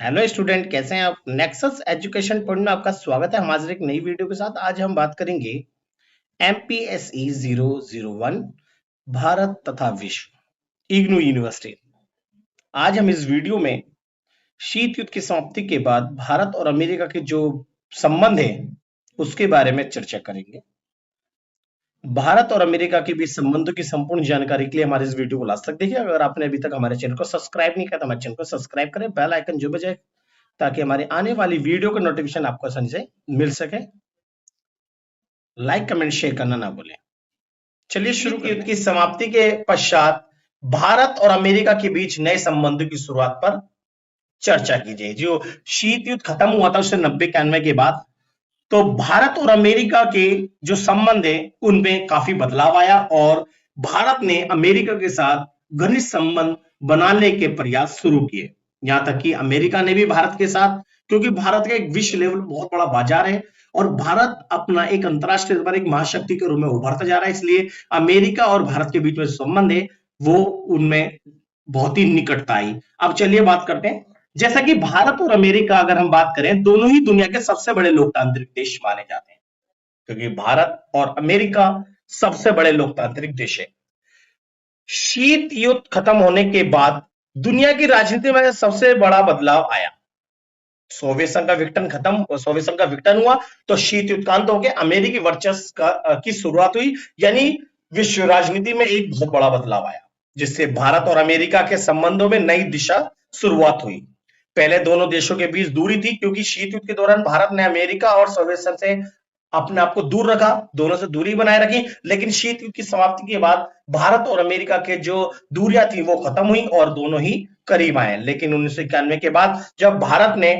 Hello student, कैसे हैं आप। नेक्सस एजुकेशन पॉइंट में आपका स्वागत है। हम आज एक नई वीडियो के साथ आज हम बात करेंगे एमपीएसई 001 भारत तथा विश्व इग्नू यूनिवर्सिटी। आज हम इस वीडियो में शीत युद्ध की समाप्ति के बाद भारत और अमेरिका के जो संबंध है उसके बारे में चर्चा करेंगे। भारत और अमेरिका के बीच संबंधों की संपूर्ण जानकारी के लिए हमारे इस वीडियो को लास्ट तक देखिए। अगर आपने अभी तक हमारे चैनल को सब्सक्राइब नहीं किया तो हमारे चैनल को सब्सक्राइब करें, बेल आइकन जो बजाए, ताकि हमारे आने वाली वीडियो का नोटिफिकेशन आपको आसानी से मिल सके। लाइक कमेंट शेयर करना ना भूलें। चलिए शुरू करते हैं। युद्ध की समाप्ति के पश्चात भारत और अमेरिका के बीच नए संबंधों की शुरुआत पर चर्चा की जाए। जो शीत युद्ध खत्म हुआ था उससे 90-91 के बाद, तो भारत और अमेरिका के जो संबंध है उनमें काफी बदलाव आया और भारत ने अमेरिका के साथ घनिष्ठ संबंध बनाने के प्रयास शुरू किए। यहां तक कि अमेरिका ने भी भारत के साथ, क्योंकि भारत का एक विश्व लेवल बहुत बड़ा बाजार है और भारत अपना एक अंतरराष्ट्रीय पर एक महाशक्ति के रूप में उभरता जा रहा है, इसलिए अमेरिका और भारत के बीच में संबंध है वो उनमें बहुत ही निकटता आई। अब चलिए बात करते हैं। जैसा कि भारत और अमेरिका अगर हम बात करें, दोनों ही दुनिया के सबसे बड़े लोकतांत्रिक देश माने जाते हैं, क्योंकि भारत और अमेरिका सबसे बड़े लोकतांत्रिक देश है। शीत युद्ध खत्म होने के बाद दुनिया की राजनीति में सबसे बड़ा बदलाव आया। सोवियत संघ का विघटन खत्म, सोवियत संघ का विघटन हुआ तो शीत युद्ध का अंत हो गया, अमेरिकी वर्चस्व की शुरुआत हुई, यानी विश्व राजनीति में एक बहुत बड़ा बदलाव आया, जिससे भारत और अमेरिका के संबंधों में नई दिशा शुरुआत हुई। पहले दोनों देशों के बीच दूरी थी, क्योंकि शीत युद्ध के दौरान भारत ने अमेरिका और सोवियत संघ से अपने आप को दूर रखा, दोनों से दूरी बनाए रखी। लेकिन शीत युद्ध की समाप्ति के बाद भारत और अमेरिका के जो दूरियां थी वो खत्म हुई और दोनों ही करीब आए। लेकिन 1991 के बाद जब भारत ने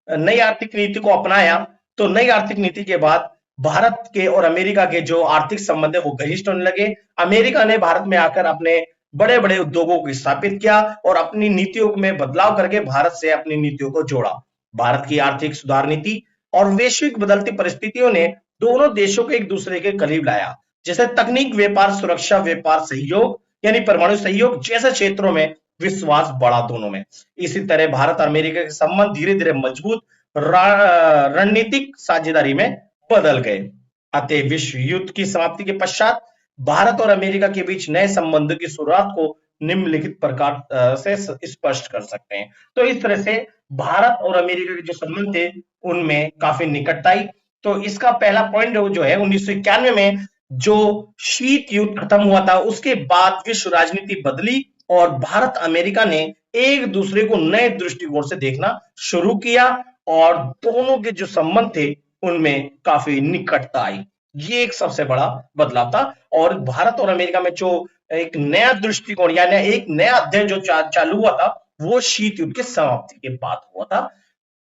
नई आर्थिक नीति को अपनाया, तो नई आर्थिक नीति के बाद भारत के और अमेरिका के जो आर्थिक संबंध है वो घनिष्ठ होने लगे। अमेरिका ने भारत में आकर अपने बड़े बड़े उद्योगों को स्थापित किया और अपनी नीतियों में बदलाव करके भारत से अपनी नीतियों को जोड़ा। भारत की आर्थिक सुधार नीति और वैश्विक बदलती परिस्थितियों ने दोनों देशों को एक दूसरे के करीब लाया, जैसे तकनीक, व्यापार, सुरक्षा, व्यापार सहयोग यानी परमाणु सहयोग जैसे क्षेत्रों में विश्वास बढ़ा दोनों में। इसी तरह भारत और अमेरिका के संबंध धीरे धीरे मजबूत रणनीतिक साझेदारी में बदल गए। अतः विश्व युद्ध की समाप्ति के पश्चात भारत और अमेरिका के बीच नए संबंधों की शुरुआत को निम्नलिखित प्रकार से स्पष्ट कर सकते हैं। तो इस तरह से भारत और अमेरिका के जो संबंध थे उनमें काफी निकटता आई। तो इसका पहला पॉइंट जो है 1991 में जो शीत युद्ध खत्म हुआ था उसके बाद विश्व राजनीति बदली और भारत अमेरिका ने एक दूसरे को नए दृष्टिकोण से देखना शुरू किया और दोनों के जो संबंध थे उनमें काफी निकटता आई। ये एक सबसे बड़ा बदलाव था और भारत और अमेरिका में जो एक नया दृष्टिकोण यानी एक नया अध्ययन जो चालू हुआ था वो शीत युद्ध की समाप्ति के बाद हुआ था,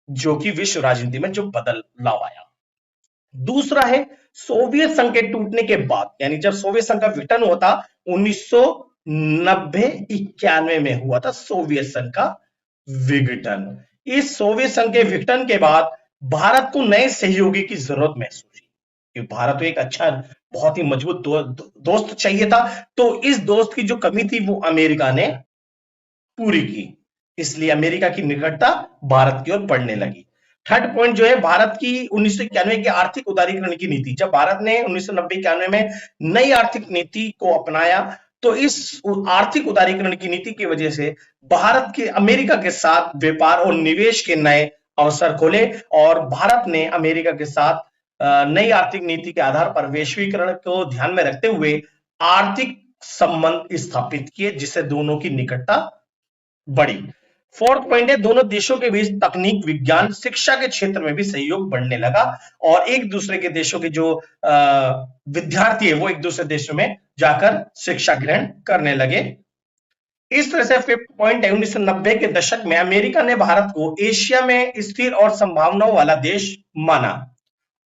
जो कि विश्व राजनीति में जो बदलाव आया। दूसरा है सोवियत संघ के टूटने के बाद, यानी जब सोवियत संघ का विघटन हुआ था 1990-91 में हुआ था सोवियत संघ का विघटन। इस सोवियत संघ के विघटन के बाद भारत को नए सहयोगी की जरूरत महसूस हुई, क्योंकि भारत को एक अच्छा बहुत ही मजबूत दोस्त चाहिए था। तो इस दोस्त की जो कमी थी वो अमेरिका ने पूरी की, इसलिए अमेरिका की निकटता भारत की ओर बढ़ने लगी। थर्ड पॉइंट जो है भारत की 1991 की आर्थिक उदारीकरण की नीति। जब भारत ने 1990-91 में नई आर्थिक नीति को अपनाया तो इस आर्थिक उदारीकरण की नीति की वजह से भारत के अमेरिका के साथ व्यापार और निवेश के नए अवसर खोले और भारत ने अमेरिका के साथ नई आर्थिक नीति के आधार पर वैश्वीकरण को ध्यान में रखते हुए आर्थिक संबंध स्थापित किए, जिससे दोनों की निकटता बढ़ी। फोर्थ पॉइंट है दोनों देशों के बीच तकनीक, विज्ञान, शिक्षा के क्षेत्र में भी सहयोग बढ़ने लगा और एक दूसरे के देशों के जो विद्यार्थी है वो एक दूसरे देशों में जाकर शिक्षा ग्रहण करने लगे। इस तरह से फिफ्थ पॉइंट है 1990 के दशक में अमेरिका ने भारत को एशिया में स्थिर और संभावनाओं वाला देश माना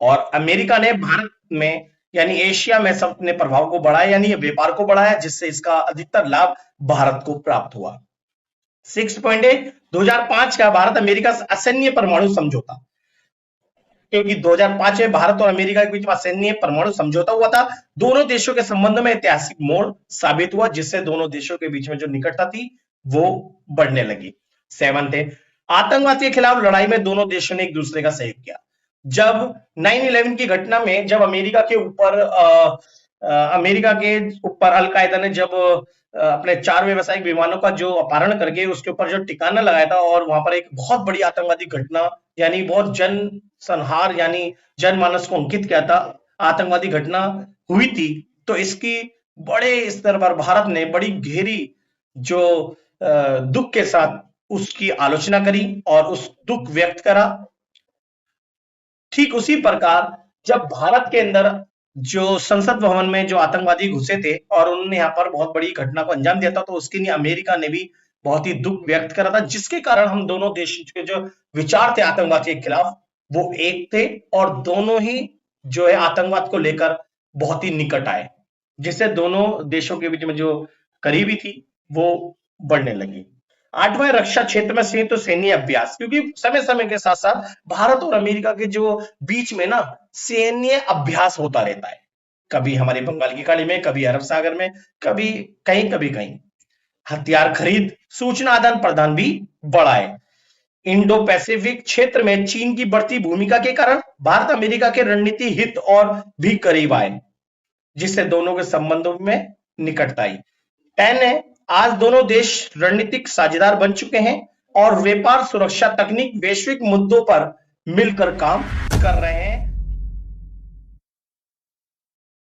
और अमेरिका ने भारत में यानी एशिया में अपने प्रभाव को बढ़ाया, यानी व्यापार को बढ़ाया, जिससे इसका अधिकतर लाभ भारत को प्राप्त हुआ। सिक्स पॉइंट है 2005 का भारत अमेरिका असैन्य परमाणु समझौता, क्योंकि 2005 में भारत और अमेरिका के बीच में असैन्य परमाणु समझौता हुआ था। दोनों देशों के संबंध में ऐतिहासिक मोड़ साबित हुआ, जिससे दोनों देशों के बीच में जो निकटता थी वो बढ़ने लगी। सेवंथ है आतंकवाद के खिलाफ लड़ाई में दोनों देशों ने एक दूसरे का सहयोग किया। जब 9/11 की घटना में जब अमेरिका के ऊपर अलकायदा ने जब अपने 4 व्यावसायिक विमानों का जो अपहरण करके उसके ऊपर जो ठिकाना लगाया था और वहां पर एक बहुत बड़ी आतंकवादी घटना यानी बहुत जनसंहार यानी जनमानस को अंकित किया था, आतंकवादी घटना हुई थी, तो इसकी बड़े स्तर पर भारत ने बड़ी गहरी जो दुख के साथ उसकी आलोचना करी और उस दुख व्यक्त करा। ठीक उसी प्रकार जब भारत के अंदर जो संसद भवन में जो आतंकवादी घुसे थे और उन्होंने यहाँ पर बहुत बड़ी घटना को अंजाम दिया था, तो उसके लिए अमेरिका ने भी बहुत ही दुख व्यक्त करा था, जिसके कारण हम दोनों देश के जो विचार थे आतंकवाद के खिलाफ वो एक थे और दोनों ही जो है आतंकवाद को लेकर बहुत ही निकट आए, जिससे दोनों देशों के बीच में जो करीबी थी वो बढ़ने लगी। 8वां रक्षा क्षेत्र में संयुक्त सैन्य अभ्यास, क्योंकि समय समय के साथ साथ भारत और अमेरिका के जो बीच में ना सैन्य अभ्यास होता रहता है, कभी हमारे बंगाल की खाड़ी में, कभी अरब सागर में, कभी कहीं हथियार खरीद, सूचना आदान प्रदान भी बढ़ा है। इंडो पैसिफिक क्षेत्र में चीन की बढ़ती भूमिका के कारण भारत अमेरिका के रणनीति हित और भी करीब आए, जिससे दोनों के संबंधों में निकटता आई। 10 है, आज दोनों देश रणनीतिक साझेदार बन चुके हैं और व्यापार, सुरक्षा, तकनीक, वैश्विक मुद्दों पर मिलकर काम कर रहे हैं।